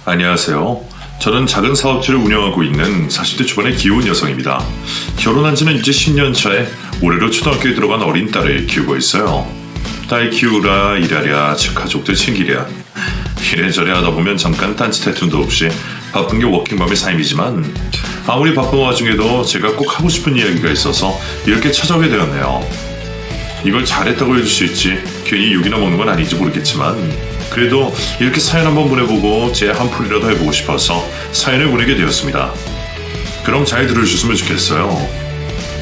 안녕하세요. 저는 작은 사업체를 운영하고 있는 40대 초반의 귀여운 여성입니다. 결혼한 지는 이제 10년 차에 올해로 초등학교에 들어간 어린 딸을 키우고 있어요. 딸 키우라 일하랴 즉 가족들 챙기랴 이래저래 하다 보면 잠깐 딴짓할 틈도 없이 바쁜 게 워킹맘의 삶이지만 아무리 바쁜 와중에도 제가 꼭 하고 싶은 이야기가 있어서 이렇게 찾아오게 되었네요. 이걸 잘했다고 해줄 수 있지 괜히 욕이나 먹는 건 아닌지 모르겠지만 그래도 이렇게 사연 한번 보내보고 제 한 풀이라도 해보고 싶어서 사연을 보내게 되었습니다. 그럼 잘 들어주셨으면 좋겠어요.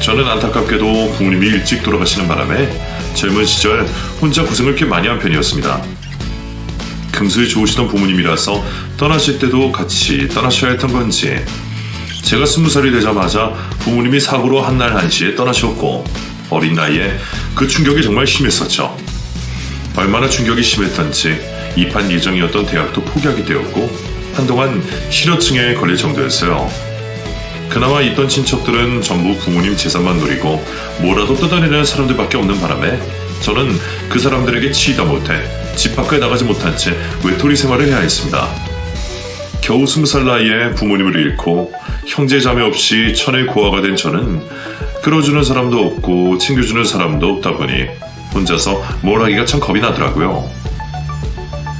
저는 안타깝게도 부모님이 일찍 돌아가시는 바람에 젊은 시절 혼자 고생을 꽤 많이 한 편이었습니다. 금슬 좋으시던 부모님이라서 떠나실 때도 같이 떠나셔야 했던 건지 제가 20살이 되자마자 부모님이 사고로 한날 한시에 떠나셨고 어린 나이에 그 충격이 정말 심했었죠. 얼마나 충격이 심했던지 입학 예정이었던 대학도 포기하게 되었고 한동안 실효증에 걸릴 정도였어요. 그나마 있던 친척들은 전부 부모님 재산만 노리고 뭐라도 뜯어내는 사람들밖에 없는 바람에 저는 그 사람들에게 치이다 못해 집 밖에 나가지 못한 채 외톨이 생활을 해야 했습니다. 겨우 20살 나이에 부모님을 잃고 형제자매 없이 천의 고아가 된 저는 끌어주는 사람도 없고 챙겨주는 사람도 없다 보니 혼자서 뭘 하기가 참 겁이 나더라고요.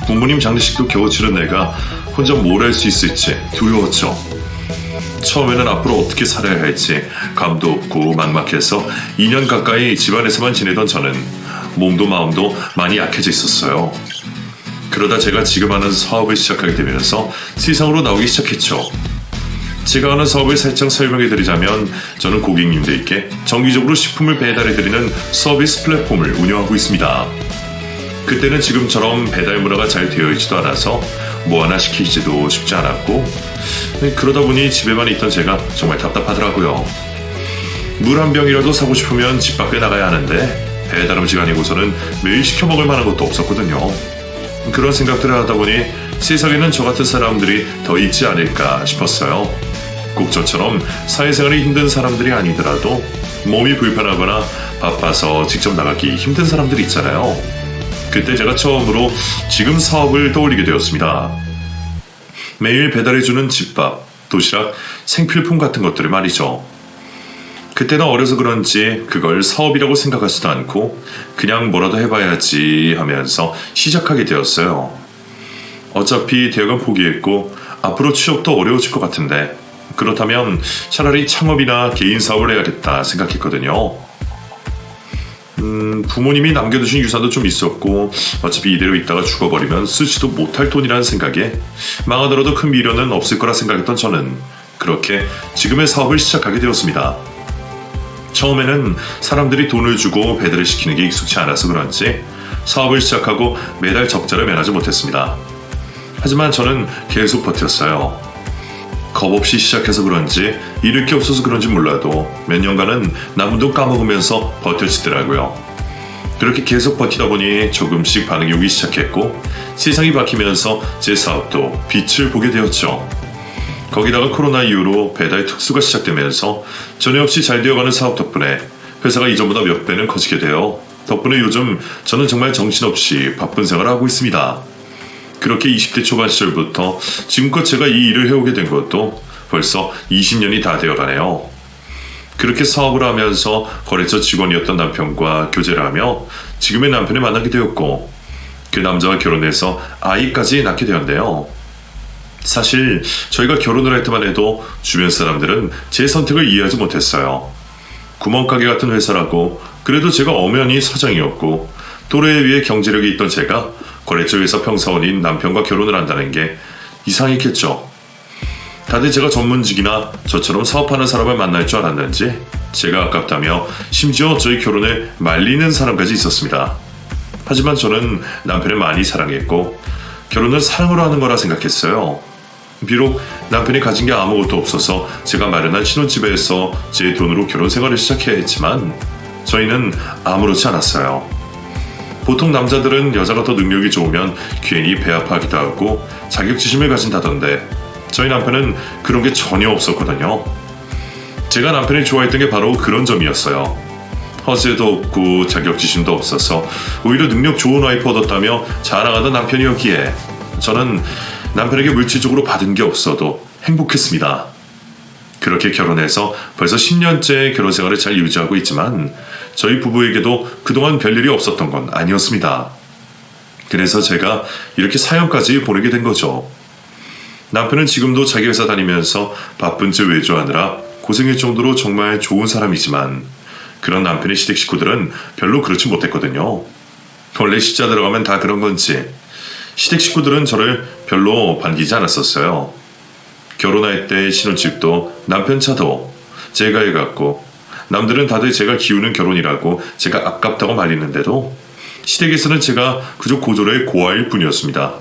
부모님 장례식도 겨우 치른 내가 혼자 뭘 할 수 있을지 두려웠죠. 처음에는 앞으로 어떻게 살아야 할지 감도 없고 막막해서 2년 가까이 집안에서만 지내던 저는 몸도 마음도 많이 약해져 있었어요. 그러다 제가 지금 하는 사업을 시작하게 되면서 세상으로 나오기 시작했죠. 제가 하는 사업을 살짝 설명해드리자면 저는 고객님들께 정기적으로 식품을 배달해드리는 서비스 플랫폼을 운영하고 있습니다. 그때는 지금처럼 배달 문화가 잘 되어 있지도 않아서 뭐 하나 시키지도 쉽지 않았고 그러다 보니 집에만 있던 제가 정말 답답하더라고요. 물 한 병이라도 사고 싶으면 집 밖에 나가야 하는데 배달 음식 아니고서는 매일 시켜 먹을 만한 것도 없었거든요. 그런 생각들을 하다 보니 세상에는 저 같은 사람들이 더 있지 않을까 싶었어요. 꼭 저처럼 사회생활이 힘든 사람들이 아니더라도 몸이 불편하거나 바빠서 직접 나가기 힘든 사람들이 있잖아요. 그때 제가 처음으로 지금 사업을 떠올리게 되었습니다. 매일 배달해주는 집밥, 도시락, 생필품 같은 것들을 말이죠. 그때는 어려서 그런지 그걸 사업이라고 생각하지도 않고 그냥 뭐라도 해봐야지 하면서 시작하게 되었어요. 어차피 대학은 포기했고 앞으로 취업도 어려워질 것 같은데 그렇다면 차라리 창업이나 개인 사업을 해야겠다 생각했거든요. 부모님이 남겨두신 유산도 좀 있었고 어차피 이대로 있다가 죽어버리면 쓰지도 못할 돈이라는 생각에 망하더라도 큰 미련은 없을 거라 생각했던 저는 그렇게 지금의 사업을 시작하게 되었습니다. 처음에는 사람들이 돈을 주고 배달을 시키는 게 익숙치 않아서 그런지 사업을 시작하고 매달 적자를 면하지 못했습니다. 하지만 저는 계속 버텼어요. 겁없이 시작해서 그런지 잃을 게 없어서 그런지 몰라도 몇 년간은 남은 돈 까먹으면서 버텨지더라고요. 그렇게 계속 버티다 보니 조금씩 반응이 오기 시작했고 세상이 바뀌면서 제 사업도 빛을 보게 되었죠. 거기다가 코로나 이후로 배달 특수가 시작되면서 전에 없이 잘 되어가는 사업 덕분에 회사가 이전보다 몇 배는 커지게 되어 덕분에 요즘 저는 정말 정신없이 바쁜 생활을 하고 있습니다. 그렇게 20대 초반 시절부터 지금껏 제가 이 일을 해오게 된 것도 벌써 20년이 다 되어가네요. 그렇게 사업을 하면서 거래처 직원이었던 남편과 교제를 하며 지금의 남편을 만나게 되었고 그 남자와 결혼해서 아이까지 낳게 되었는데요. 사실 저희가 결혼을 할 때만 해도 주변 사람들은 제 선택을 이해하지 못했어요. 구멍가게 같은 회사라고 그래도 제가 엄연히 사장이었고 또래에 비해 경제력이 있던 제가 거래처 회사 평사원인 남편과 결혼을 한다는 게 이상했겠죠. 다들 제가 전문직이나 저처럼 사업하는 사람을 만날 줄 알았는지 제가 아깝다며 심지어 저희 결혼을 말리는 사람까지 있었습니다. 하지만 저는 남편을 많이 사랑했고 결혼은 사랑으로 하는 거라 생각했어요. 비록 남편이 가진 게 아무것도 없어서 제가 마련한 신혼집에서 제 돈으로 결혼 생활을 시작해야 했지만 저희는 아무렇지 않았어요. 보통 남자들은 여자가 더 능력이 좋으면 괜히 배 아파하기도 하고 자격지심을 가진다던데 저희 남편은 그런 게 전혀 없었거든요. 제가 남편이 좋아했던 게 바로 그런 점이었어요. 허세도 없고 자격지심도 없어서 오히려 능력 좋은 와이프 얻었다며 자랑하던 남편이었기에 저는 남편에게 물질적으로 받은 게 없어도 행복했습니다. 그렇게 결혼해서 벌써 10년째 결혼 생활을 잘 유지하고 있지만 저희 부부에게도 그동안 별일이 없었던 건 아니었습니다. 그래서 제가 이렇게 사연까지 보내게 된 거죠. 남편은 지금도 자기 회사 다니면서 바쁜 집 외주하느라 고생할 정도로 정말 좋은 사람이지만 그런 남편의 시댁 식구들은 별로 그렇지 못했거든요. 원래 시자 들어가면 다 그런 건지 시댁 식구들은 저를 별로 반기지 않았었어요. 결혼할 때 신혼집도 남편 차도 제가 해갖고 남들은 다들 제가 기우는 결혼이라고 제가 아깝다고 말리는데도 시댁에서는 제가 그저 고졸의 고아일 뿐이었습니다.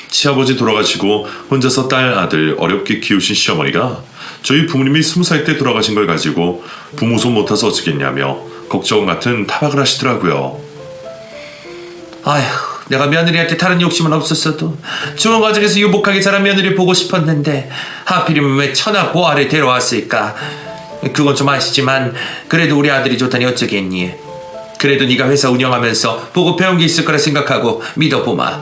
시아버지 돌아가시고 혼자서 딸 아들 어렵게 키우신 시어머니가 저희 부모님이 20살 때 돌아가신 걸 가지고 부모 손 못 타서 어쩌겠냐며 걱정 같은 타박을 하시더라고요. 아휴, 내가 며느리한테 다른 욕심은 없었어도 좋은 과정에서 유복하게 자란 며느리 보고 싶었는데 하필이면 왜 천하 보아를 데려왔을까. 그건 좀 아시지만 그래도 우리 아들이 좋다니 어쩌겠니. 그래도 네가 회사 운영하면서 보고 배운 게 있을 거라 생각하고 믿어보마.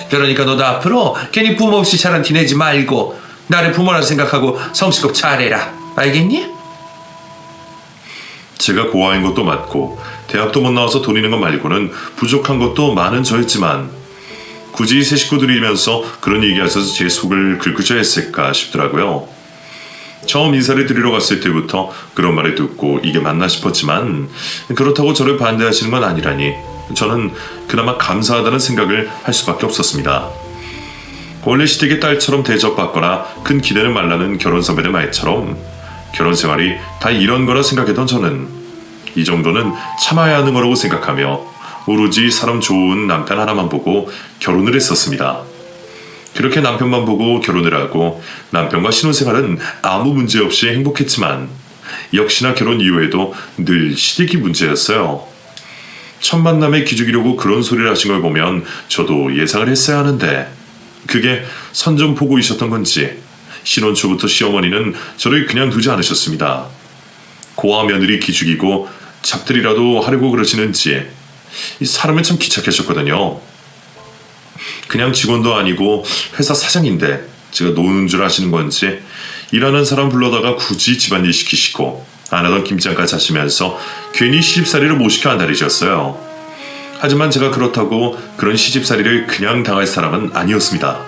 그러니까 너도 앞으로 괜히 부모 없이 자란 티 내지 말고 나를 부모라 생각하고 성실껏 잘해라. 알겠니? 제가 고아인 것도 맞고 대학도 못 나와서 돈 있는 것 말고는 부족한 것도 많은 저였지만 굳이 새 식구들이면서 그런 얘기하셔서 제 속을 긁으셔야 했을까 싶더라고요. 처음 인사를 드리러 갔을 때부터 그런 말을 듣고 이게 맞나 싶었지만 그렇다고 저를 반대하시는 건 아니라니 저는 그나마 감사하다는 생각을 할 수밖에 없었습니다. 원래 시댁의 딸처럼 대접받거나 큰 기대는 말라는 결혼 선배의 말처럼 결혼 생활이 다 이런 거라 생각했던 저는 이 정도는 참아야 하는 거라고 생각하며 오로지 사람 좋은 남편 하나만 보고 결혼을 했었습니다. 그렇게 남편만 보고 결혼을 하고 남편과 신혼생활은 아무 문제 없이 행복했지만 역시나 결혼 이후에도 늘 시댁이 문제였어요. 첫 만남에 기죽이려고 그런 소리를 하신 걸 보면 저도 예상을 했어야 하는데 그게 선전포고이셨던 건지 신혼 초부터 시어머니는 저를 그냥 두지 않으셨습니다. 고아 며느리 기죽이고 잡들이라도 하려고 그러시는지 이 사람은 참 귀찮으셨거든요. 그냥 직원도 아니고 회사 사장인데 제가 노는 줄 아시는 건지 일하는 사람 불러다가 굳이 집안일 시키시고 안 하던 김장까지 하시면서 괜히 시집살이를 못 시켜 안달이셨어요. 하지만 제가 그렇다고 그런 시집살이를 그냥 당할 사람은 아니었습니다.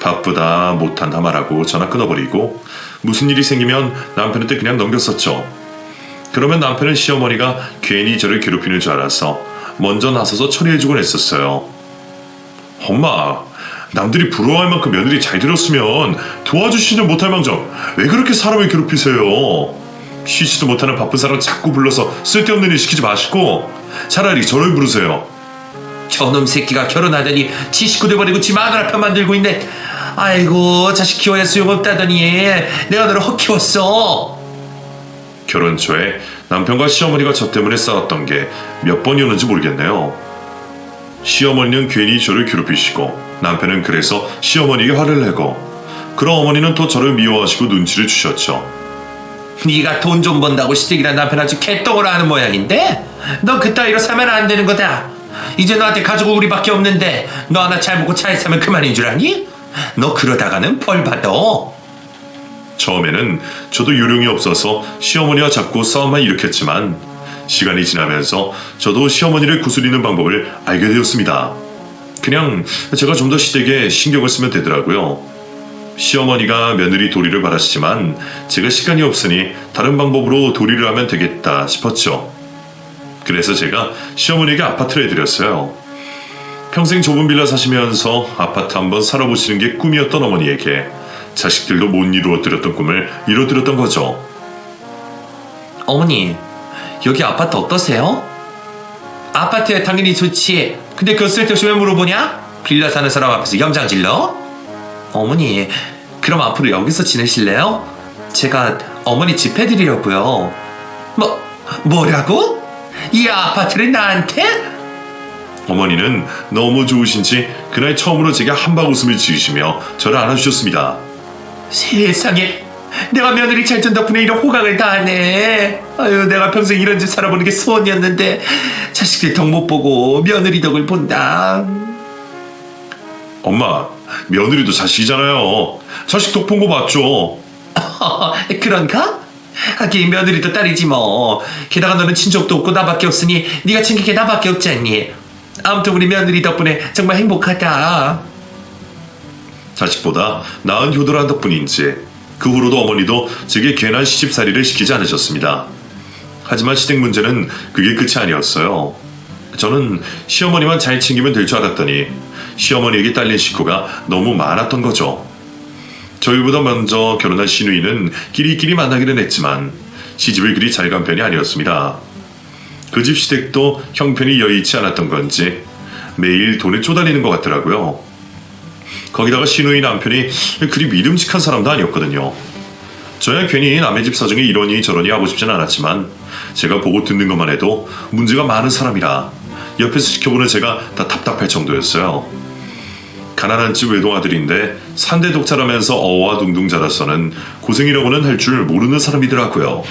바쁘다 못한다 말하고 전화 끊어버리고 무슨 일이 생기면 남편한테 그냥 넘겼었죠. 그러면 남편은 시어머니가 괜히 저를 괴롭히는 줄 알아서 먼저 나서서 처리해주곤 했었어요. 엄마, 남들이 부러워할 만큼 며느리 잘 들었으면 도와주시지 못할 망정 왜 그렇게 사람을 괴롭히세요? 쉬지도 못하는 바쁜 사람 자꾸 불러서 쓸데없는 일 시키지 마시고 차라리 저를 부르세요. 저놈 새끼가 결혼하더니 지 식구들 버리고 지 마누라 편 만들고 있네. 아이고, 자식 키워야 소용없다더니 내가 너를 헛키웠어. 결혼 초에 남편과 시어머니가 저 때문에 싸웠던 게 몇 번이었는지 모르겠네요. 시어머니는 괜히 저를 괴롭히시고 남편은 그래서 시어머니에게 화를 내고 그럼 어머니는 또 저를 미워하시고 눈치를 주셨죠. 네가 돈 좀 번다고 시댁이란 남편 아주 개떡으로 하는 모양인데 너 그따위로 사면 안 되는 거다. 이제 너한테 가지고 우리밖에 없는데 너 하나 잘 먹고 잘 사면 그만인 줄 아니? 너 그러다가는 벌 받아. 처음에는 저도 요령이 없어서 시어머니와 자꾸 싸움만 일으켰지만 시간이 지나면서 저도 시어머니를 구슬리는 방법을 알게 되었습니다. 그냥 제가 좀 더 시댁에 신경을 쓰면 되더라고요. 시어머니가 며느리 도리를 바라시지만 제가 시간이 없으니 다른 방법으로 도리를 하면 되겠다 싶었죠. 그래서 제가 시어머니에게 아파트를 해드렸어요. 평생 좁은 빌라 사시면서 아파트 한번 살아보시는 게 꿈이었던 어머니에게 자식들도 못 이루어드렸던 꿈을 이루어드렸던 거죠. 어머니, 여기 아파트 어떠세요? 아파트야 당연히 좋지. 근데 그거 쓸데없이 왜 물어보냐? 빌라 사는 사람 앞에서 염장질러? 어머니, 그럼 앞으로 여기서 지내실래요? 제가 어머니 집 해드리려고요. 뭐라고? 이 아파트를 나한테? 어머니는 너무 좋으신지 그날 처음으로 제게 한박 웃음을 지으시며 저를 안아주셨습니다. 세상에, 내가 며느리 잘 둔 덕분에 이런 호강을 다하네. 아유, 내가 평생 이런 집 살아보는 게 소원이었는데 자식들 덕 못 보고 며느리 덕을 본다. 엄마, 며느리도 자식이잖아요. 자식 덕 본 거 맞죠? 그런가? 하긴 며느리도 딸이지 뭐. 게다가 너는 친족도 없고 나밖에 없으니 네가 챙길 게 나밖에 없지 않니? 아무튼 우리 며느리 덕분에 정말 행복하다. 자식보다 나은 효도란 덕분인지 그 후로도 어머니도 제게 괜한 시집살이를 시키지 않으셨습니다. 하지만 시댁 문제는 그게 끝이 아니었어요. 저는 시어머니만 잘 챙기면 될 줄 알았더니 시어머니에게 딸린 식구가 너무 많았던 거죠. 저희보다 먼저 결혼한 시누이는 끼리끼리 만나기는 했지만 시집을 그리 잘 간 편이 아니었습니다. 그 집 시댁도 형편이 여의치 않았던 건지 매일 돈에 쪼달리는 것 같더라고요. 거기다가 시누이 남편이 그리 믿음직한 사람도 아니었거든요. 저야 괜히 남의 집 사정에 이러니 저러니 하고 싶진 않았지만 제가 보고 듣는 것만 해도 문제가 많은 사람이라 옆에서 지켜보는 제가 다 답답할 정도였어요. 가난한 집 외동아들인데 산대 독자라면서 어와 둥둥 자라서는 고생이라고는 할 줄 모르는 사람이더라고요.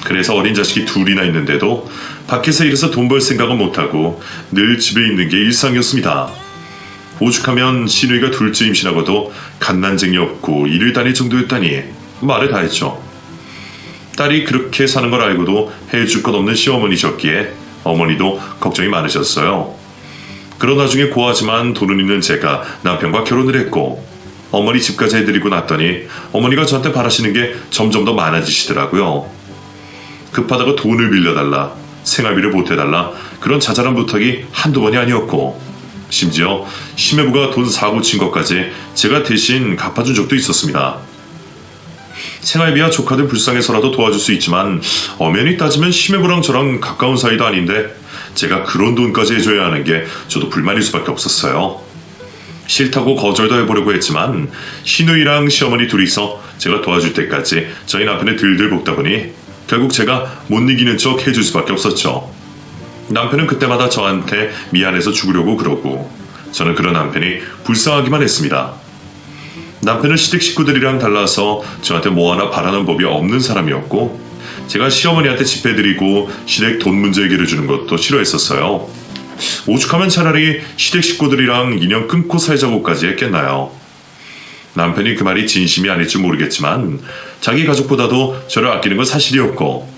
그래서 어린 자식이 둘이나 있는데도 밖에서 일해서 돈 벌 생각은 못하고 늘 집에 있는 게 일상이었습니다. 오죽하면 시누이가 둘째 임신하고도 갓난쟁이 없고 일을 다닐 정도였다니 말을 다 했죠. 딸이 그렇게 사는 걸 알고도 해줄 것 없는 시어머니셨기에 어머니도 걱정이 많으셨어요. 그런 와중에 고하지만 돈은 있는 제가 남편과 결혼을 했고 어머니 집까지 해드리고 났더니 어머니가 저한테 바라시는 게 점점 더 많아지시더라고요. 급하다가 돈을 빌려달라, 생활비를 보태달라 그런 자잘한 부탁이 한두 번이 아니었고 심지어 심해부가 돈 사고 친 것까지 제가 대신 갚아준 적도 있었습니다. 생활비와 조카들 불쌍해서라도 도와줄 수 있지만 엄연히 따지면 심해부랑 저랑 가까운 사이도 아닌데 제가 그런 돈까지 해줘야 하는 게 저도 불만일 수밖에 없었어요. 싫다고 거절도 해보려고 했지만 시누이랑 시어머니 둘이서 제가 도와줄 때까지 저희 남편을 들들 볶다 보니 결국 제가 못 이기는 척 해줄 수밖에 없었죠. 남편은 그때마다 저한테 미안해서 죽으려고 그러고 저는 그런 남편이 불쌍하기만 했습니다. 남편은 시댁 식구들이랑 달라서 저한테 뭐 하나 바라는 법이 없는 사람이었고 제가 시어머니한테 집해드리고 시댁 돈 문제 해결해 주는 것도 싫어했었어요. 오죽하면 차라리 시댁 식구들이랑 인연 끊고 살자고까지 했겠나요. 남편이 그 말이 진심이 아닐지 모르겠지만 자기 가족보다도 저를 아끼는 건 사실이었고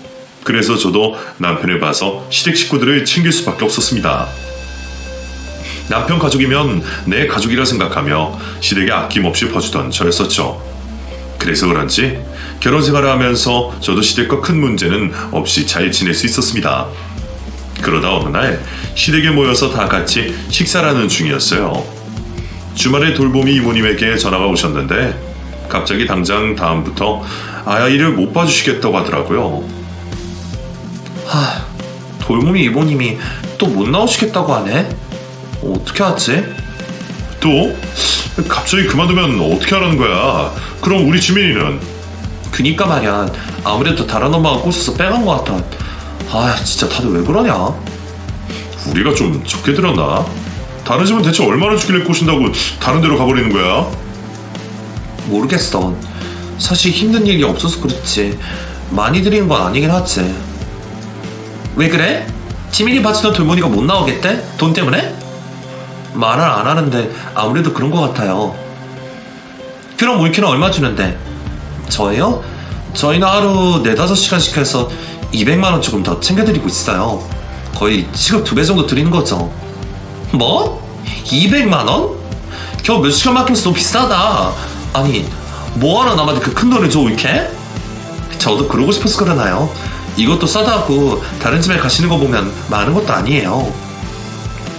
그래서 저도 남편을 봐서 시댁 식구들을 챙길 수밖에 없었습니다. 남편 가족이면 내 가족이라 생각하며 시댁에 아낌없이 퍼주던 저였었죠. 그래서 그런지 결혼 생활을 하면서 저도 시댁과 큰 문제는 없이 잘 지낼 수 있었습니다. 그러다 어느 날 시댁에 모여서 다 같이 식사를 하는 중이었어요. 주말에 돌보미 이모님에게 전화가 오셨는데 갑자기 당장 다음부터 아이를 못 봐주시겠다고 하더라고요. 돌보미 이모님이 또 못 나오시겠다고 하네? 어떻게 하지? 또? 갑자기 그만두면 어떻게 하라는 거야? 그럼 우리 지민이는? 그니까 말이야. 아무래도 다른 엄마가 꼬셔서 빼간 것 같아. 진짜 다들 왜 그러냐? 우리가 좀 적게 들었나? 다른 집은 대체 얼마나 주길래 꼬신다고 다른 데로 가버리는 거야? 모르겠어. 사실 힘든 일이 없어서 그렇지 많이 드리는 건 아니긴 하지. 왜 그래? 지민이 봐주던 돌보니가 못 나오겠대? 돈 때문에? 말을 안 하는데 아무래도 그런 것 같아요. 그럼 물키는 얼마 주는데? 저예요? 저희는 하루 4-5시간씩 해서 200만원 조금 더 챙겨드리고 있어요. 거의 시급 2배 정도 드리는 거죠. 뭐? 200만원? 겨우 몇 시간 맡기면서 너무 비싸다. 아니 뭐하러 남한테 그 큰 돈을 줘 이렇게? 저도 그러고 싶어서 그러나요? 이것도 싸다고 다른 집에 가시는 거 보면 많은 것도 아니에요.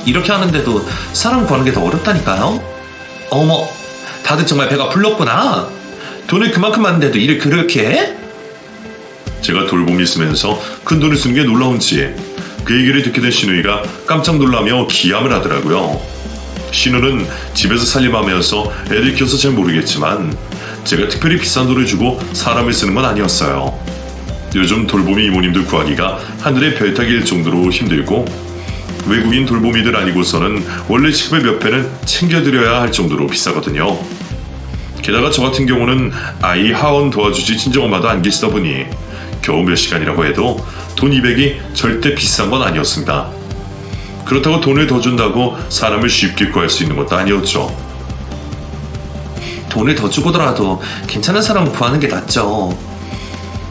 이렇게 하는데도 사람 구하는 게 더 어렵다니까요. 어머, 다들 정말 배가 불렀구나. 돈을 그만큼 많은데도 일을 그렇게 해? 제가 돌봄이 쓰면서 큰 돈을 쓰는 게 놀라운지 그 얘기를 듣게 된 시누이가 깜짝 놀라며 기함을 하더라고요. 시누는 집에서 살림하면서 애들 키워서 잘 모르겠지만 제가 특별히 비싼 돈을 주고 사람을 쓰는 건 아니었어요. 요즘 돌보미 이모님들 구하기가 하늘의 별따기일 정도로 힘들고 외국인 돌보미들 아니고서는 원래 시급의 몇 배는 챙겨드려야 할 정도로 비싸거든요. 게다가 저 같은 경우는 아이 하원 도와주지 친정엄마도 안 계시다 보니 겨우 몇 시간이라고 해도 돈 200이 절대 비싼 건 아니었습니다. 그렇다고 돈을 더 준다고 사람을 쉽게 구할 수 있는 것도 아니었죠. 돈을 더 주고더라도 괜찮은 사람 구하는 게 낫죠.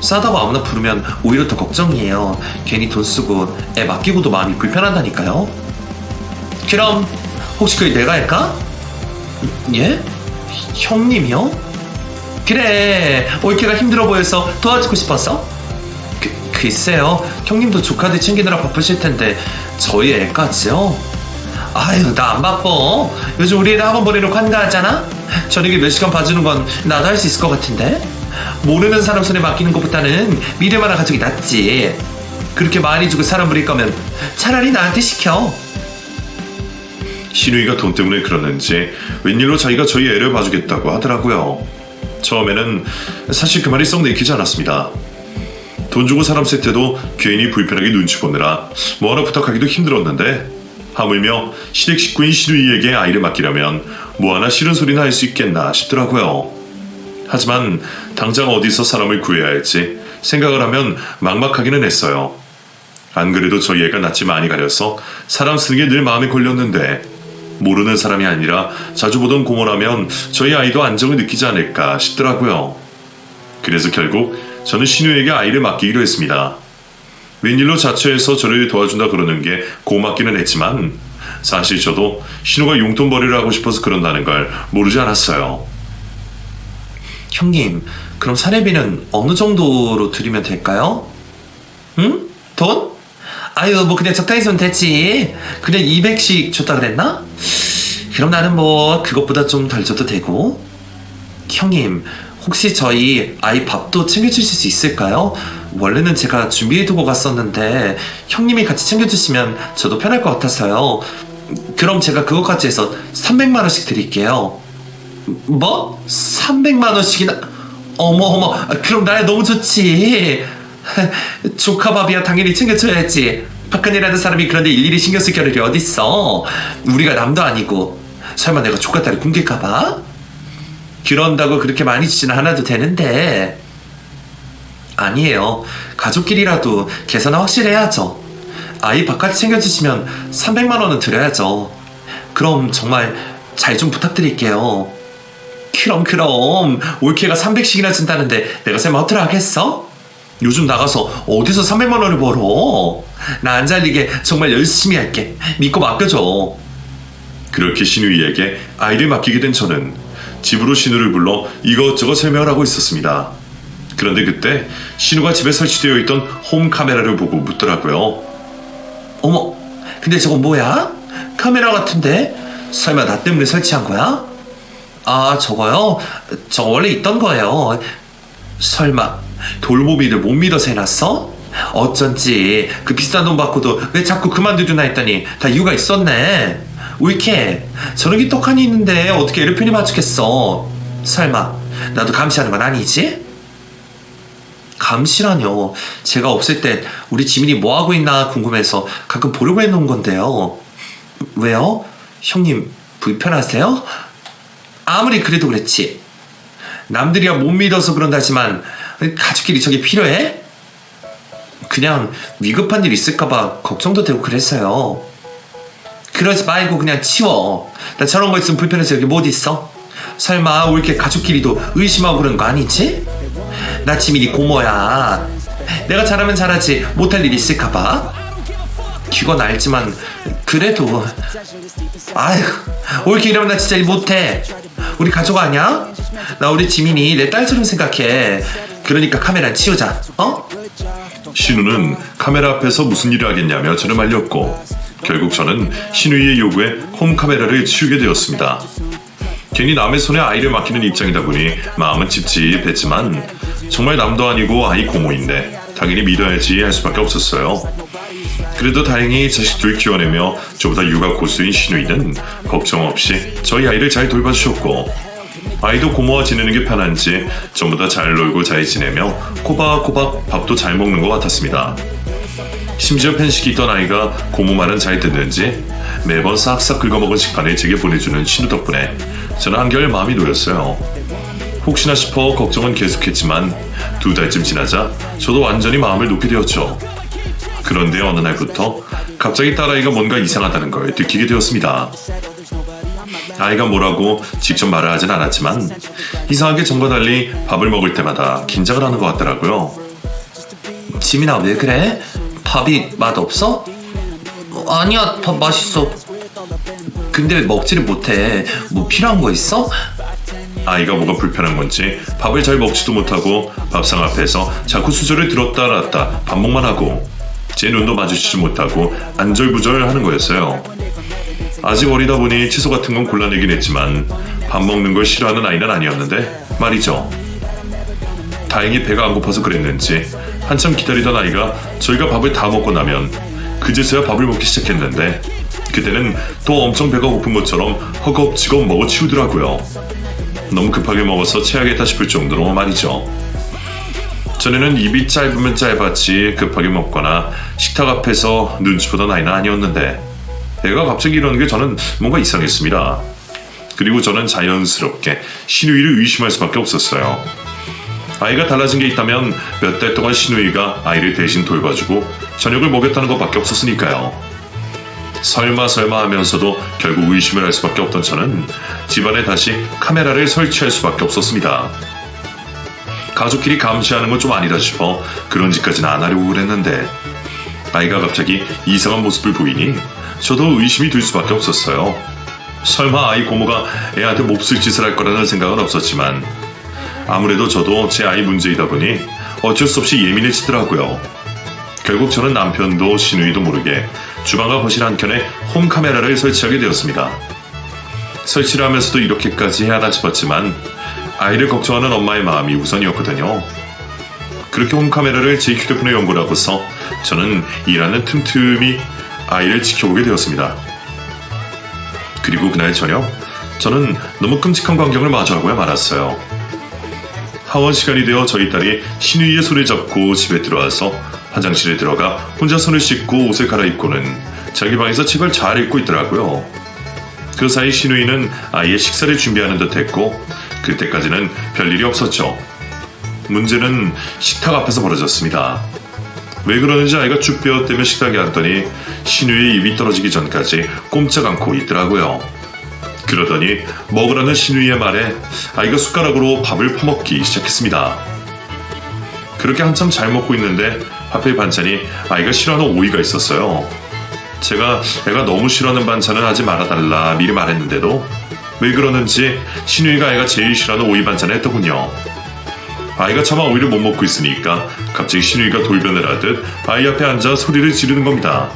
싸다고 아무나 부르면 오히려 더 걱정이에요. 괜히 돈 쓰고 애 맡기고도 마음이 불편하다니까요. 그럼 혹시 그게 내가 할까? 예? 형님이요? 그래, 올케가 힘들어 보여서 도와주고 싶었어? 글쎄요, 형님도 조카들 챙기느라 바쁘실 텐데 저희 애까지요? 아유, 나 안 바빠. 요즘 우리 애들 학원 보내놓고 한가하잖아? 저녁에 몇 시간 봐주는 건 나도 할 수 있을 것 같은데? 모르는 사람 손에 맡기는 것보다는 믿을 만한 가족이 낫지. 그렇게 많이 주고 사람 부릴 거면 차라리 나한테 시켜. 신우이가 돈 때문에 그러는지 웬일로 자기가 저희 애를 봐주겠다고 하더라고요. 처음에는 사실 그 말이 썩 내키지 않았습니다. 돈 주고 사람 쓸 때도 괜히 불편하게 눈치 보느라 뭐 하나 부탁하기도 힘들었는데 하물며 시댁 식구인 신우이에게 아이를 맡기려면 뭐 하나 싫은 소리나 할 수 있겠나 싶더라고요. 하지만 당장 어디서 사람을 구해야 할지 생각을 하면 막막하기는 했어요. 안 그래도 저희 애가 낯이 많이 가려서 사람 쓰는 게 늘 마음에 걸렸는데 모르는 사람이 아니라 자주 보던 고모라면 저희 아이도 안정을 느끼지 않을까 싶더라고요. 그래서 결국 저는 신우에게 아이를 맡기기로 했습니다. 웬일로 자처해서 저를 도와준다 그러는 게 고맙기는 했지만 사실 저도 신우가 용돈벌이를 하고 싶어서 그런다는 걸 모르지 않았어요. 형님, 그럼 사례비는 어느 정도로 드리면 될까요? 응? 돈? 아유, 뭐 그냥 적당히 쓰면 됐지. 그냥 200씩 줬다 그랬나? 그럼 나는 뭐 그것보다 좀 덜 줘도 되고. 형님, 혹시 저희 아이 밥도 챙겨주실 수 있을까요? 원래는 제가 준비해두고 갔었는데 형님이 같이 챙겨주시면 저도 편할 것 같아서요. 그럼 제가 그것까지 해서 300만 원씩 드릴게요. 뭐? 300만 원씩이나? 어머, 그럼 나야 너무 좋지. 조카밥이야 당연히 챙겨줘야지. 박근혜라는 사람이 그런데 일일이 신경 쓸 겨를이 어딨어. 우리가 남도 아니고. 설마 내가 조카 딸을 굶길까봐? 그런다고 그렇게 많이 주지는 않아도 되는데. 아니에요. 가족끼리라도 계산은 확실해야죠. 아이 밥까지 챙겨주시면 300만 원은 드려야죠. 그럼 정말 잘 좀 부탁드릴게요. 그럼 올케가 300씩이나 준다는데 내가 설마 허투루 하겠어? 요즘 나가서 어디서 300만 원을 벌어? 나 안 잘리게 정말 열심히 할게. 믿고 맡겨줘. 그렇게 신우이에게 아이를 맡기게 된 저는 집으로 신우를 불러 이것저것 설명을 하고 있었습니다. 그런데 그때 신우가 집에 설치되어 있던 홈 카메라를 보고 묻더라고요. 어머, 근데 저건 뭐야? 카메라 같은데? 설마 나 때문에 설치한 거야? 아, 저거요? 저거 원래 있던 거예요. 설마 돌보미를 못 믿어서 해놨어? 어쩐지 그 비싼 돈 받고도 왜 자꾸 그만두나 했더니 다 이유가 있었네. 올케, 저런 게 떡하니 있는데 어떻게 애를 편히 봐주겠어? 설마 나도 감시하는 건 아니지? 감시라뇨. 제가 없을 때 우리 지민이 뭐하고 있나 궁금해서 가끔 보려고 해놓은 건데요. 왜요? 형님 불편하세요? 아무리 그래도 그렇지. 남들이야 못 믿어서 그런다지만 가족끼리 저게 필요해? 그냥 위급한 일 있을까봐 걱정도 되고 그랬어요. 그러지 말고 그냥 치워. 나 저런 거 있으면 불편해서 여기 못 있어? 설마 올케 가족끼리도 의심하고 그런 거 아니지? 나 지민이 고모야. 내가 잘하면 잘하지 못할 일 있을까봐? 그건 알지만 그래도 아휴, 올케 이러면 나 진짜 일 못해. 우리 가족 아니야? 나 우리 지민이 내 딸처럼 생각해. 그러니까 카메라 치우자. 어? 신우는 카메라 앞에서 무슨 일을 하겠냐며 저를 말렸고 결국 저는 신우이의 요구에 홈 카메라를 치우게 되었습니다. 괜히 남의 손에 아이를 맡기는 입장이다 보니 마음은 찝찝했지만 정말 남도 아니고 아이 고모인데 당연히 믿어야지 할 수밖에 없었어요. 그래도 다행히 자식 둘 키워내며 저보다 육아 고수인 신우이는 걱정 없이 저희 아이를 잘 돌봐주셨고 아이도 고모와 지내는 게 편한지 전부 다 잘 놀고 잘 지내며 코박코박 밥도 잘 먹는 것 같았습니다. 심지어 편식이 있던 아이가 고모 말은 잘 듣는지 매번 싹싹 긁어먹은 식판을 제게 보내주는 신우 덕분에 저는 한결 마음이 놓였어요. 혹시나 싶어 걱정은 계속했지만 2달쯤 지나자 저도 완전히 마음을 놓게 되었죠. 그런데 어느 날부터 갑자기 딸아이가 뭔가 이상하다는 걸 느끼게 되었습니다. 아이가 뭐라고 직접 말을 하진 않았지만 이상하게 전과 달리 밥을 먹을 때마다 긴장을 하는 것 같더라고요. 지민아, 왜 그래? 밥이 맛없어? 아니야, 밥 맛있어. 근데 왜 먹지를 못해? 뭐 필요한 거 있어? 아이가 뭐가 불편한 건지 밥을 잘 먹지도 못하고 밥상 앞에서 자꾸 수저를 들었다 놨다 반복만 하고 제 눈도 마주치지 못하고 안절부절 하는 거였어요. 아직 어리다 보니 채소 같은 건 골라내긴 했지만 밥 먹는 걸 싫어하는 아이는 아니었는데 말이죠. 다행히 배가 안 고파서 그랬는지 한참 기다리던 아이가 저희가 밥을 다 먹고 나면 그제서야 밥을 먹기 시작했는데 그때는 또 엄청 배가 고픈 것처럼 허겁지겁 먹어 치우더라고요. 너무 급하게 먹어서 체하겠다 싶을 정도로 말이죠. 전에는 입이 짧으면 짧았지 급하게 먹거나 식탁 앞에서 눈치 보던 아이는 아니었는데 애가 갑자기 이러는 게 저는 뭔가 이상했습니다. 그리고 저는 자연스럽게 신우이를 의심할 수밖에 없었어요. 아이가 달라진 게 있다면 몇 달 동안 신우이가 아이를 대신 돌봐주고 저녁을 먹였다는 것밖에 없었으니까요. 설마 하면서도 결국 의심을 할 수밖에 없던 저는 집안에 다시 카메라를 설치할 수밖에 없었습니다. 가족끼리 감시하는 건 좀 아니다 싶어 그런 짓까지는 안 하려고 그랬는데 아이가 갑자기 이상한 모습을 보이니 저도 의심이 들 수밖에 없었어요. 설마 아이 고모가 애한테 몹쓸 짓을 할 거라는 생각은 없었지만 아무래도 저도 제 아이 문제이다 보니 어쩔 수 없이 예민해지더라고요. 결국 저는 남편도 신우이도 모르게 주방과 거실 한켠에 홈카메라를 설치하게 되었습니다. 설치를 하면서도 이렇게까지 해야 하나 싶었지만 아이를 걱정하는 엄마의 마음이 우선이었거든요. 그렇게 홈카메라를 제 휴대폰에 연결 하고서 저는 일하는 틈틈이 아이를 지켜보게 되었습니다. 그리고 그날 저녁 저는 너무 끔찍한 광경을 마주하고야 말았어요. 하원 시간이 되어 저희 딸이 신우이의 손을 잡고 집에 들어와서 화장실에 들어가 혼자 손을 씻고 옷을 갈아입고는 자기 방에서 책을 잘 읽고 있더라고요. 그 사이 신우이는 아이의 식사를 준비하는 듯 했고 그때까지는 별일이 없었죠. 문제는 식탁 앞에서 벌어졌습니다. 왜 그러는지 아이가 쭉 빼어떼며 식탁에 앉더니 신우이의 입이 떨어지기 전까지 꼼짝 않고 있더라고요. 그러더니 먹으라는 신우이의 말에 아이가 숟가락으로 밥을 퍼먹기 시작했습니다. 그렇게 한참 잘 먹고 있는데 하필 반찬이 아이가 싫어하는 오이가 있었어요. 제가 애가 너무 싫어하는 반찬은 하지 말아달라 미리 말했는데도 왜 그러는지 신우이가 애가 제일 싫어하는 오이 반찬을 했더군요. 아이가 차마 오이를 못 먹고 있으니까 갑자기 신우이가 돌변을 하듯 아이 앞에 앉아 소리를 지르는 겁니다.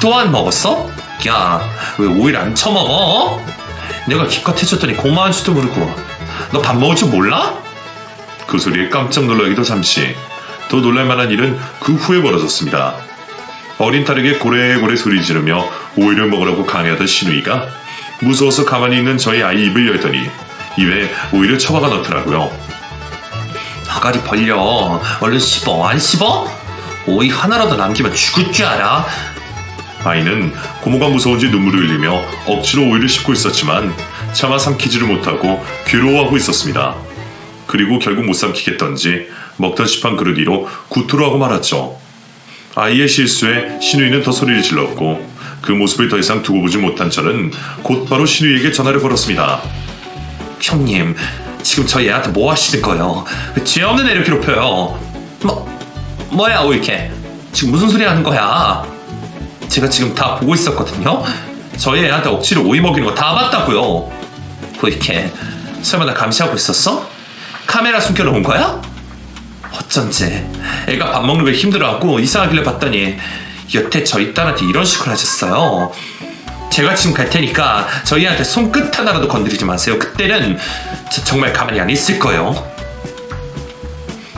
또 안 먹었어? 야, 왜 오이를 안 처먹어? 내가 기껏 해줬더니 고마운 줄도 모르고 너 밥 먹을 줄 몰라? 그 소리에 깜짝 놀라기도 잠시 더 놀랄만한 일은 그 후에 벌어졌습니다. 어린 딸에게 고래고래 소리 지르며 오이를 먹으라고 강요하던 신우이가 무서워서 가만히 있는 저희 아이 입을 열더니 입에 오이를 처박아 넣더라고요. 아가리 벌려. 얼른 씹어. 안 씹어? 오이 하나라도 남기면 죽을 줄 알아? 아이는 고모가 무서운지 눈물을 흘리며 억지로 오이를 씹고 있었지만 차마 삼키지를 못하고 괴로워하고 있었습니다. 그리고 결국 못 삼키겠던지 먹던 시판 그릇 위로 구토를 하고 말았죠. 아이의 실수에 신우이는 더 소리를 질렀고 그 모습을 더 이상 두고 보지 못한 저는 곧바로 신우이에게 전화를 걸었습니다. 형님, 지금 저희 애한테 뭐 하시는 거예요? 죄 없는 애를 괴롭혀요. 뭐야 오이케? 지금 무슨 소리 하는 거야? 제가 지금 다 보고 있었거든요. 저희 애한테 억지로 오이 먹이는 거 다 봤다고요. 오이케, 설마 나 감시하고 있었어? 카메라 숨겨놓은 거야? 어쩐지 애가 밥 먹는 걸 힘들어하고 이상하길래 봤더니 여태 저희 딸한테 이런 식으로 하셨어요. 제가 지금 갈 테니까 저희한테 손끝 하나라도 건드리지 마세요. 그때는 저 정말 가만히 안 있을 거예요.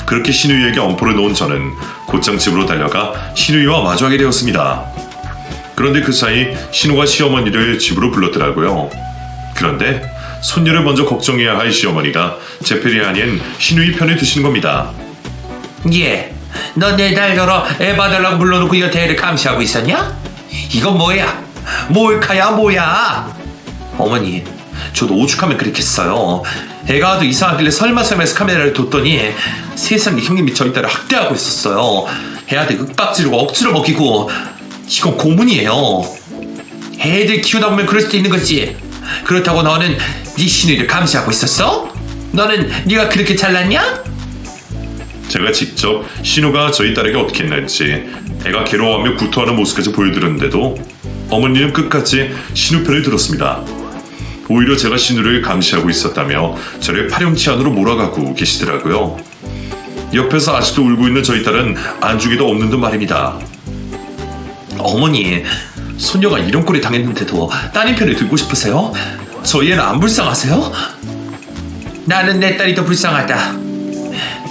그렇게 신우이에게 엄포를 놓은 저는 곧장 집으로 달려가 신우이와 마주하게 되었습니다. 그런데 그 사이 신우가 시어머니를 집으로 불렀더라고요. 그런데 손녀를 먼저 걱정해야 할 시어머니가 제 편이 아닌 신우이 편에 드시는 겁니다. 예, 너 내 달더러 애 봐달라고 불러놓고 여태 애를 감시하고 있었냐? 이건 뭐야? 몰카야 뭐야? 어머니, 저도 오죽하면 그랬겠어요. 애가 아도 이상하길래 설마 해서 카메라를 뒀더니 세상에 형님이 저희 딸을 학대하고 있었어요. 애한테 윽박 지르고 억지로 먹이고. 이건 고문이에요. 애들 키우다 보면 그럴 수도 있는 거지. 그렇다고 너는 네 신우이를 감시하고 있었어? 너는 네가 그렇게 잘났냐? 제가 직접 신우가 저희 딸에게 어떻게 했는지 애가 괴로워하며 구토하는 모습까지 보여드렸는데도 어머니는 끝까지 신우 편을 들었습니다. 오히려 제가 신우를 감시하고 있었다며 저를 파렴치 안으로 몰아가고 계시더라고요. 옆에서 아직도 울고 있는 저희 딸은 안중에도 없는 듯 말입니다. 어머니, 소녀가 이런 꼴이 당했는데도 따님 편을 들고 싶으세요? 저희 애는 안 불쌍하세요? 나는 내 딸이 더 불쌍하다.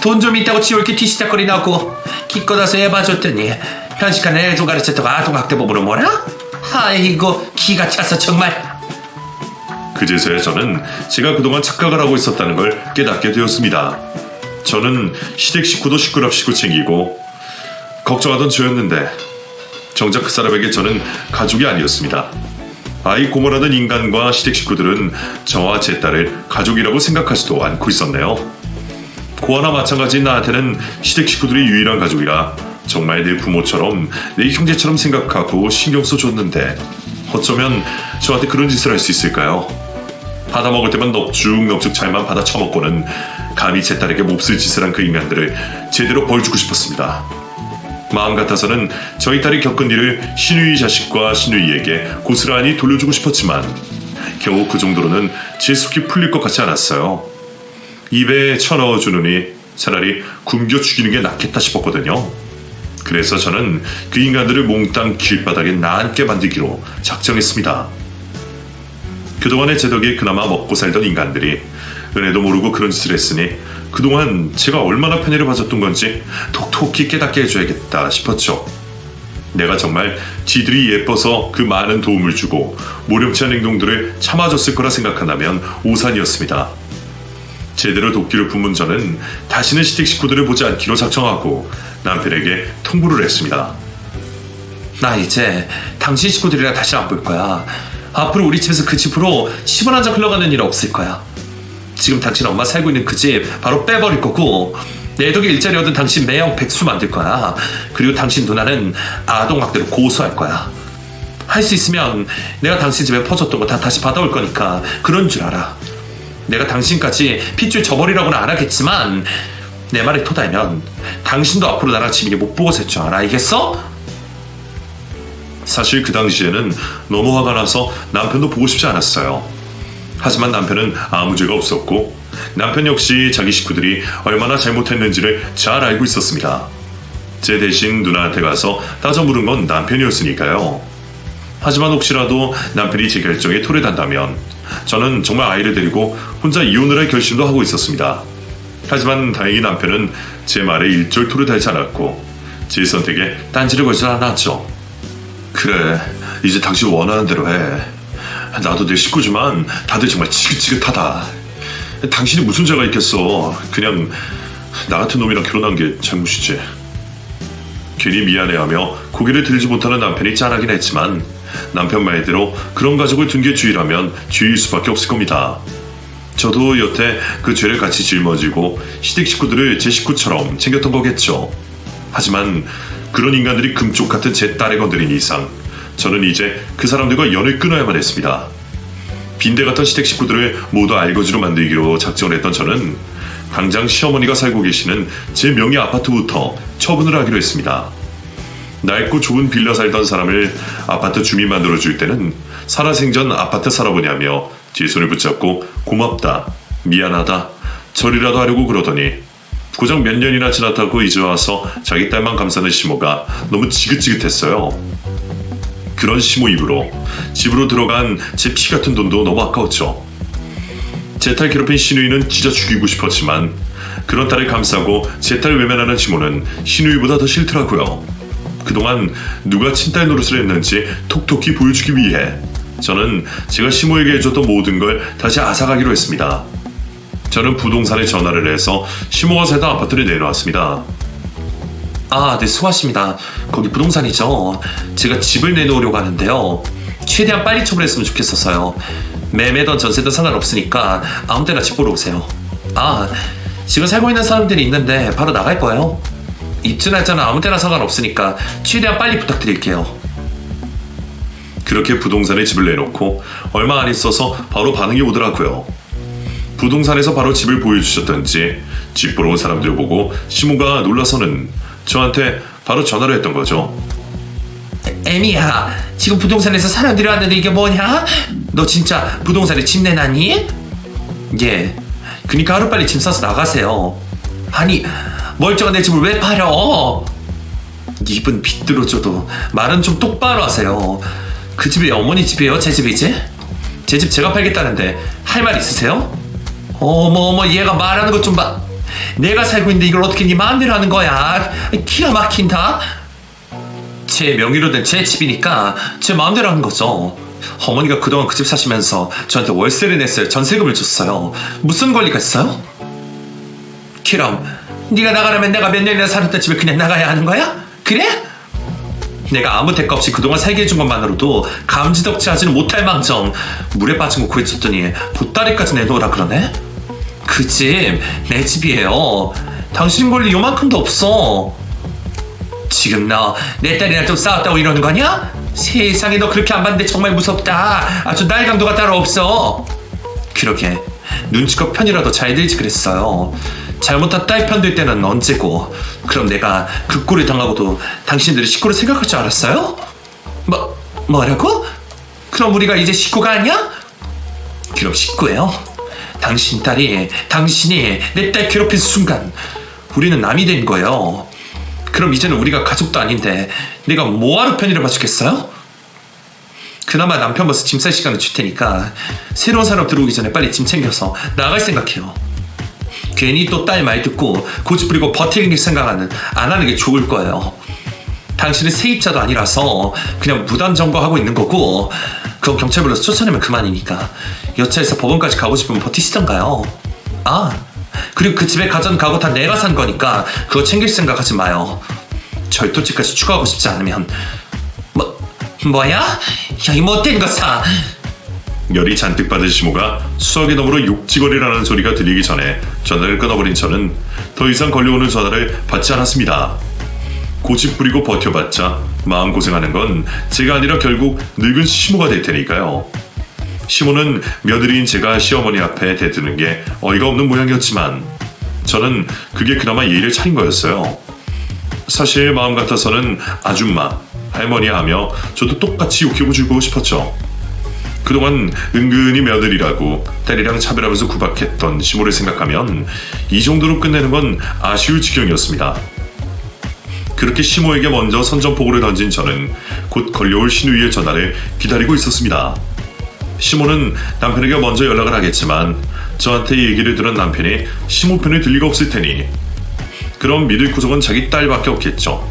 돈 좀 있다고 지올게 뒤시작거리나고 기껏 와서 애 봐줬더니 편식한 애 좀 가르쳤다가 아동학대법으로 뭐라? 아이고 기가 차서 정말. 그제서야 저는 제가 그동안 착각을 하고 있었다는 걸 깨닫게 되었습니다. 저는 시댁 식구도 시끄럽시고 챙기고 걱정하던 저였는데 정작 그 사람에게 저는 가족이 아니었습니다. 아이 고문하던 인간과 시댁 식구들은 저와 제 딸을 가족이라고 생각하지도 않고 있었네요. 고아나 마찬가지인 나한테는 시댁 식구들이 유일한 가족이라 정말 내 부모처럼 내 형제처럼 생각하고 신경 써줬는데 어쩌면 저한테 그런 짓을 할 수 있을까요? 받아먹을 때만 넙죽넙죽 잘만 받아 처먹고는 감히 제 딸에게 몹쓸 짓을 한 그 인간들을 제대로 벌주고 싶었습니다. 마음 같아서는 저희 딸이 겪은 일을 신우이 자식과 신우이에게 고스란히 돌려주고 싶었지만 겨우 그 정도로는 제 속이 풀릴 것 같지 않았어요. 입에 쳐넣어주느니 차라리 굶겨 죽이는 게 낫겠다 싶었거든요. 그래서 저는 그 인간들을 몽땅 길바닥에 나앉게 만들기로 작정했습니다. 그동안의 제 덕에 그나마 먹고 살던 인간들이 은혜도 모르고 그런 짓을 했으니 그동안 제가 얼마나 편애를 받았던 건지 톡톡히 깨닫게 해줘야겠다 싶었죠. 내가 정말 지들이 예뻐서 그 많은 도움을 주고 모렴치 않은 행동들을 참아줬을 거라 생각한다면 오산이었습니다. 제대로 도끼를 품은 저는 다시는 시댁 식구들을 보지 않기로 작정하고 남편에게 통보를 했습니다. 나 이제 당신 식구들이랑 다시 안 볼 거야. 앞으로 우리 집에서 그 집으로 10원 한 장 흘러가는 일 없을 거야. 지금 당신 엄마 살고 있는 그 집 바로 빼버릴 거고 내 덕에 일자리 얻은 당신 매형 백수 만들 거야. 그리고 당신 누나는 아동학대로 고소할 거야. 할 수 있으면 내가 당신 집에 퍼줬던 거 다 다시 받아올 거니까 그런 줄 알아. 내가 당신까지 핏줄 저버리라고는 안 하겠지만 내 말에 토달면 당신도 앞으로 나랑 지민이 못 보고 살 줄 알아. 알겠어? 사실 그 당시에는 너무 화가 나서 남편도 보고 싶지 않았어요. 하지만 남편은 아무 죄가 없었고 남편 역시 자기 식구들이 얼마나 잘못했는지를 잘 알고 있었습니다. 제 대신 누나한테 가서 따져 물은 건 남편이었으니까요. 하지만 혹시라도 남편이 제 결정에 토래단다면 저는 정말 아이를 데리고 혼자 이혼을 할 결심도 하고 있었습니다. 하지만 다행히 남편은 제 말에 일절 토를 달지 않았고 제 선택에 딴지를 걸지 않았죠. 그래, 이제 당신 원하는 대로 해. 나도 내 식구지만 다들 정말 지긋지긋하다. 당신이 무슨 죄가 있겠어. 그냥 나 같은 놈이랑 결혼한 게 잘못이지. 괜히 미안해하며 고개를 들지 못하는 남편이 짠하긴 했지만 남편 말대로 그런 가족을 둔 게 죄라면 죄일 수밖에 없을 겁니다. 저도 여태 그 죄를 같이 짊어지고 시댁 식구들을 제 식구처럼 챙겼던 거겠죠. 하지만 그런 인간들이 금쪽 같은 제 딸에 건드린 이상 저는 이제 그 사람들과 연을 끊어야만 했습니다. 빈대 같은 시댁 식구들을 모두 알거지로 만들기로 작정을 했던 저는 당장 시어머니가 살고 계시는 제 명의 아파트부터 처분을 하기로 했습니다. 낡고 좁은 빌라 살던 사람을 아파트 주민 만들어줄 때는 살아생전 아파트 살아보냐며 제 손을 붙잡고 고맙다, 미안하다, 절이라도 하려고 그러더니 고작 몇 년이나 지났다고 이제 와서 자기 딸만 감싸는 시모가 너무 지긋지긋했어요. 그런 시모 입으로 집으로 들어간 제 피 같은 돈도 너무 아까웠죠. 제 딸 괴롭힌 신우이는 진짜 죽이고 싶었지만 그런 딸을 감싸고 제 딸 외면하는 시모는 신우이보다 더 싫더라고요. 그동안 누가 친딸 노릇을 했는지 톡톡히 보여주기 위해 저는 제가 시모에게 해줬던 모든 걸 다시 앗아가기로 했습니다. 저는 부동산에 전화를 해서 시모가 살던 아파트를 내놓았습니다. 아, 네, 수고하십니다. 거기 부동산이죠. 제가 집을 내놓으려고 하는데요. 최대한 빨리 처분했으면 좋겠어서요. 매매든 전세든 상관없으니까 아무 때나 집 보러 오세요. 아, 지금 살고 있는 사람들이 있는데 바로 나갈 거예요. 입주 날짜는 아무 때나 상관없으니까 최대한 빨리 부탁드릴게요. 그렇게 부동산에 집을 내놓고 얼마 안 있어서 바로 반응이 오더라고요. 부동산에서 바로 집을 보여주셨던지 집 보러 온 사람들을 보고 시모가 놀라서는 저한테 바로 전화를 했던 거죠. 애미야, 지금 부동산에서 사람들이 왔는데 이게 뭐냐? 너 진짜 부동산에 집 내놨니? 예. 그니까 하루빨리 짐 싸서 나가세요. 아니, 멀쩡한 내 집을 왜 팔어? 입은 비뚤어져도 말은 좀 똑바로 하세요. 그 집이 어머니 집이에요? 제 집이지? 제 집 제가 팔겠다는데 할 말 있으세요? 어머 얘가 말하는 것 좀 봐. 내가 살고 있는데 이걸 어떻게 네 마음대로 하는 거야? 기가 막힌다. 제 명의로 된 제 집이니까 제 마음대로 하는 거죠. 어머니가 그동안 그 집 사시면서 저한테 월세를 냈어요. 전세금을 줬어요. 무슨 권리가 있어요? 그럼 네가 나가려면 내가 몇 년이나 살았던 집에 그냥 나가야 하는 거야? 그래? 내가 아무 대가 없이 그동안 살게 해준 것만으로도 감지덕지하지는 못할 망정 물에 빠진 거 구해줬더니 보따리까지 내놓으라 그러네? 그 집 내 집이에요. 당신 권리 요만큼도 없어. 지금 너 내 딸이랑 좀 싸웠다고 이러는 거냐? 세상에, 너 그렇게 안 봤는데 정말 무섭다. 아주 날강도가 따로 없어. 그러게 눈치껏 편이라도 잘 들지 그랬어요. 잘못한 딸 편 들 때는 언제고. 그럼 내가 그 꼴을 당하고도 당신들이 식구를 생각할 줄 알았어요? 뭐라고? 그럼 우리가 이제 식구가 아니야? 그럼 식구예요. 당신 딸이 당신이 내 딸 괴롭힌 순간 우리는 남이 된 거예요. 그럼 이제는 우리가 가족도 아닌데 내가 뭐하러 편의를 봐주겠어요? 그나마 남편 벌써 짐 쌀 시간을 줄 테니까 새로운 사람 들어오기 전에 빨리 짐 챙겨서 나갈 생각해요. 괜히 또 딸 말 듣고 고집 부리고 버티는 게 생각하는 안 하는 게 좋을 거예요. 당신은 세입자도 아니라서 그냥 무단 점거하고 있는 거고, 그건 경찰 불러서 쫓아내면 그만이니까 여차해서 법원까지 가고 싶으면 버티시던가요. 아, 그리고 그 집에 가전 가구 다 내가 산 거니까 그거 챙길 생각하지 마요. 절도죄까지 추가하고 싶지 않으면. 뭐야? 야, 이 못된 것아. 열이 잔뜩 받은 시모가 수화기 너머로 욕지거리라는 소리가 들리기 전에 전화를 끊어버린 저는 더 이상 걸려오는 전화를 받지 않았습니다. 고집 부리고 버텨봤자 마음고생하는 건 제가 아니라 결국 늙은 시모가 될 테니까요. 시모는 며느리인 제가 시어머니 앞에 대드는 게 어이가 없는 모양이었지만 저는 그게 그나마 예의를 차린 거였어요. 사실 마음 같아서는 아줌마, 할머니 하며 저도 똑같이 욕해고 죽고 싶었죠. 그동안 은근히 며느리라고 딸이랑 차별하면서 구박했던 시모를 생각하면 이 정도로 끝내는 건 아쉬울 지경이었습니다. 그렇게 시모에게 먼저 선전포고를 던진 저는 곧 걸려올 신우이의 전화를 기다리고 있었습니다. 시모는 남편에게 먼저 연락을 하겠지만 저한테 얘기를 들은 남편이 시모 편을 들 리가 없을 테니 그럼 믿을 구석은 자기 딸밖에 없겠죠.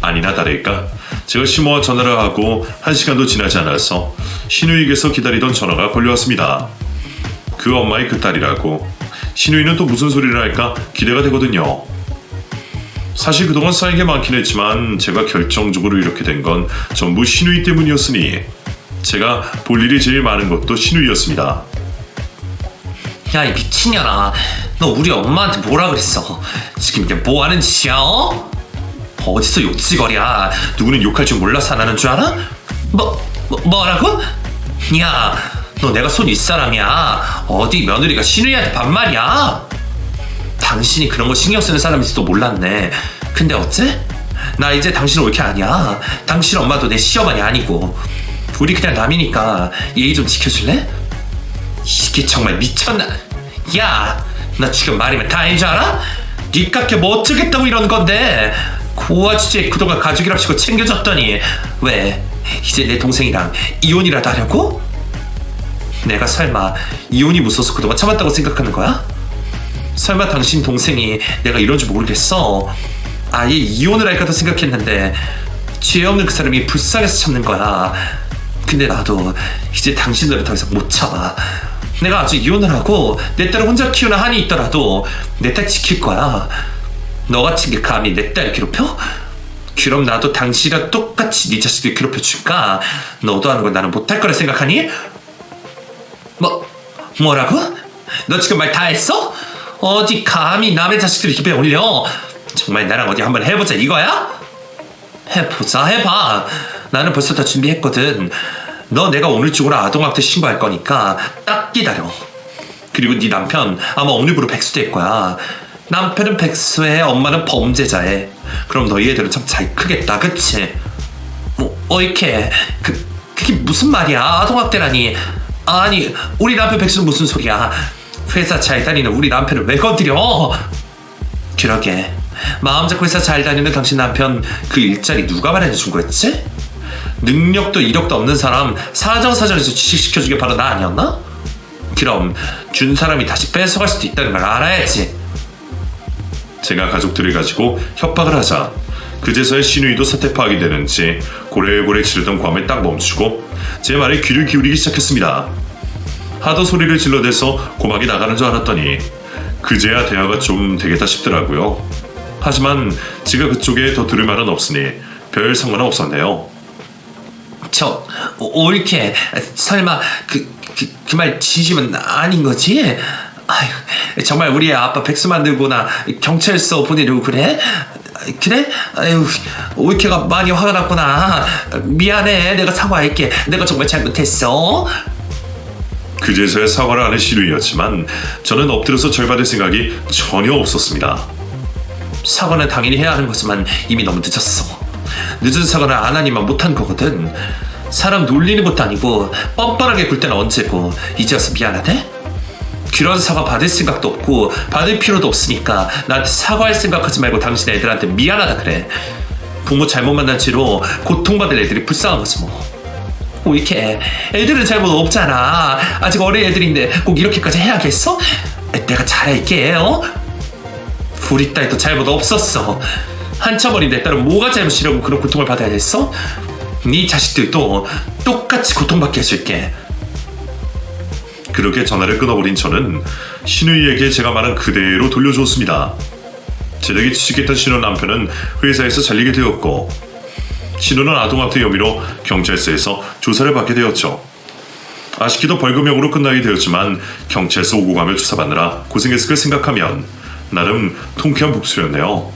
아니나 다를까 제가 시모와 전화를 하고 1시간도 지나지 않아서 신우이에게서 기다리던 전화가 걸려왔습니다. 그 엄마의 그 딸이라고. 신우이는 또 무슨 소리를 할까 기대가 되거든요. 사실 그동안 쌓인 게 많긴 했지만 제가 결정적으로 이렇게 된 건 전부 신우이 때문이었으니 제가 볼 일이 제일 많은 것도 신우이였습니다. 야, 이 미친년아, 너 우리 엄마한테 뭐라 그랬어? 지금 이게 뭐하는 짓이야? 어디서 욕지거리야? 누구는 욕할 줄 몰라서 안 하는 줄 알아? 뭐라고? 야, 너 내가 손 윗사람이야. 어디 며느리가 신우이한테 반말이야? 당신이 그런 거 신경 쓰는 사람일지도 몰랐네. 근데 어째? 나 이제 당신 올 게 아니야. 당신 엄마도 내 시어머니 아니고 우리 그냥 남이니까 예의 좀 지켜줄래? 이게 정말 미쳤나? 야, 나 지금 말이면 다 알줄 알아? 니깎게 뭐 어쩌겠다고 이러는 건데. 고아 주제에 그동안 가족이랍시고 챙겨줬더니 왜 이제 내 동생이랑 이혼이라도 하려고? 내가 설마 이혼이 무서워서 그동안 참았다고 생각하는 거야? 설마 당신 동생이 내가 이런 줄 모르겠어? 아예 이혼을 할까도 생각했는데 죄 없는 그 사람이 불쌍해서 참는 거야. 근데 나도 이제 당신들을 더 이상 못 참아. 내가 아주 이혼을 하고 내 딸을 혼자 키우는 한이 있더라도 내 딸 지킬 거야. 너 같은 게 감히 내 딸 괴롭혀? 그럼 나도 당신이랑 똑같이 네 자식들 괴롭혀줄까? 너도 하는 걸 나는 못할 거라 생각하니? 뭐라고? 너 지금 말 다 했어? 어디 감히 남의 자식들을 입에 올려? 정말 나랑 어디 한번 해보자 이거야? 해보자, 해봐. 나는 벌써 다 준비했거든. 너 내가 오늘 중으로 아동학대 신고할 거니까 딱 기다려. 그리고 네 남편 아마 오늘부로 백수될 거야. 남편은 백수해, 엄마는 범죄자해. 그럼 너희 애들은 참 잘 크겠다, 그치? 이렇게 그게 무슨 말이야? 아동학대라니. 아니, 우리 남편 백수는 무슨 소리야? 회사 잘 다니는 우리 남편을 왜 건드려? 그러게, 마음 잡고 회사 잘 다니는 당신 남편 그 일자리 누가 마련해준 거였지? 능력도 이력도 없는 사람 사정사정해서 취직시켜주게 바로 나 아니었나? 그럼 준 사람이 다시 뺏어갈 수도 있다는 걸 알아야지. 제가 가족들을 가지고 협박을 하자 그제서야 신우이도 사태 파악이 되는지 고래고래 치르던 괌을 딱 멈추고 제 말에 귀를 기울이기 시작했습니다. 하도 소리를 질러대서 고막이 나가는 줄 알았더니 그제야 대화가 좀 되겠다 싶더라고요. 하지만 제가 그쪽에 더 들을 말은 없으니 별 상관은 없었네요. 옳게 설마 그 말 진심은 아닌 거지? 아유, 정말 우리 애 아빠 백수 만들고나 경찰서 보내려고 그래? 그래? 아유, 옳게가 많이 화가 났구나. 미안해, 내가 사과할게. 내가 정말 잘못했어. 그제서야 사과를 하는 신우이였지만 저는 엎드려서 절받을 생각이 전혀 없었습니다. 사과는 당연히 해야 하는 거지만 이미 너무 늦었어. 늦은 사과는 안 하니만 못한 거거든. 사람 놀리는 것도 아니고 뻔뻔하게 굴 때는 언제고. 이제 와서 미안하대? 그런 사과 받을 생각도 없고 받을 필요도 없으니까 나한테 사과할 생각하지 말고 당신 애들한테 미안하다 그래. 부모 잘못 만난 채로 고통받을 애들이 불쌍한 거지 뭐. 이렇게 애들은 잘못 없잖아. 아직 어린 애들인데 꼭 이렇게까지 해야겠어? 내가 잘할게. 우리 딸도 잘못 없었어. 한참 어린 내 딸은 뭐가 잘못이라고 그런 고통을 받아야 됐어? 네 자식들도 똑같이 고통받게 해줄게. 그렇게 전화를 끊어버린 저는 신우이에게 제가 말한 그대로 돌려주었습니다. 제대기 취직했던 신우 남편은 회사에서 잘리게 되었고 신우는 아동학대 혐의로 경찰서에서 조사를 받게 되었죠. 아쉽게도 벌금형으로 끝나게 되었지만 경찰서 오고 가며 조사받느라 고생했을 걸 생각하면 나름 통쾌한 복수였네요.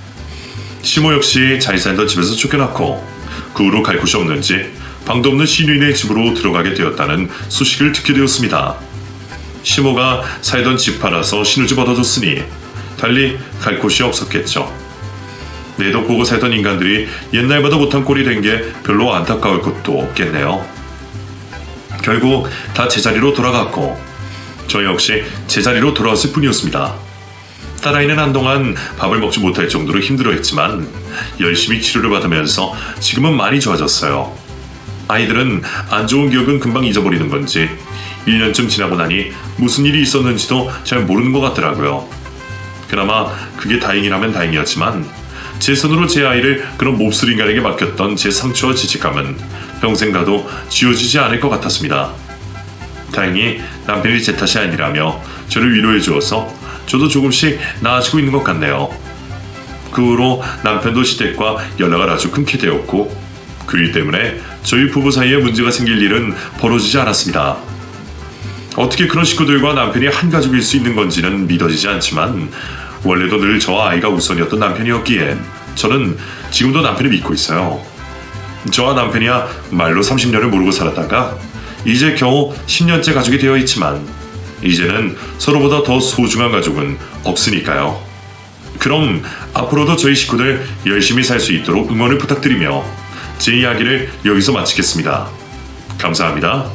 시모 역시 잘 살던 집에서 쫓겨났고 그 후로 갈 곳이 없는지 방도 없는 신우인의 집으로 들어가게 되었다는 소식을 듣게 되었습니다. 시모가 살던 집 팔아서 신우집 얻어줬으니 달리 갈 곳이 없었겠죠. 내 덕 보고 살던 인간들이 옛날보다 못한 꼴이 된 게 별로 안타까울 것도 없겠네요. 결국 다 제자리로 돌아갔고 저 역시 제자리로 돌아왔을 뿐이었습니다. 딸아이는 한동안 밥을 먹지 못할 정도로 힘들어했지만 열심히 치료를 받으면서 지금은 많이 좋아졌어요. 아이들은 안 좋은 기억은 금방 잊어버리는 건지 1년쯤 지나고 나니 무슨 일이 있었는지도 잘 모르는 것 같더라고요. 그나마 그게 다행이라면 다행이었지만 제 손으로 제 아이를 그런 몹쓸 인간에게 맡겼던 제 상처와 죄책감은 평생 가도 지워지지 않을 것 같았습니다. 다행히 남편이 제 탓이 아니라며 저를 위로해 주어서 저도 조금씩 나아지고 있는 것 같네요. 그 후로 남편도 시댁과 연락을 아주 끊게 되었고 그 일 때문에 저희 부부 사이에 문제가 생길 일은 벌어지지 않았습니다. 어떻게 그런 식구들과 남편이 한 가족일 수 있는 건지는 믿어지지 않지만 원래도 늘 저와 아이가 우선이었던 남편이었기에 저는 지금도 남편을 믿고 있어요. 저와 남편이야 말로 30년을 모르고 살았다가 이제 겨우 10년째 가족이 되어 있지만 이제는 서로보다 더 소중한 가족은 없으니까요. 그럼 앞으로도 저희 식구들 열심히 살 수 있도록 응원을 부탁드리며 제 이야기를 여기서 마치겠습니다. 감사합니다.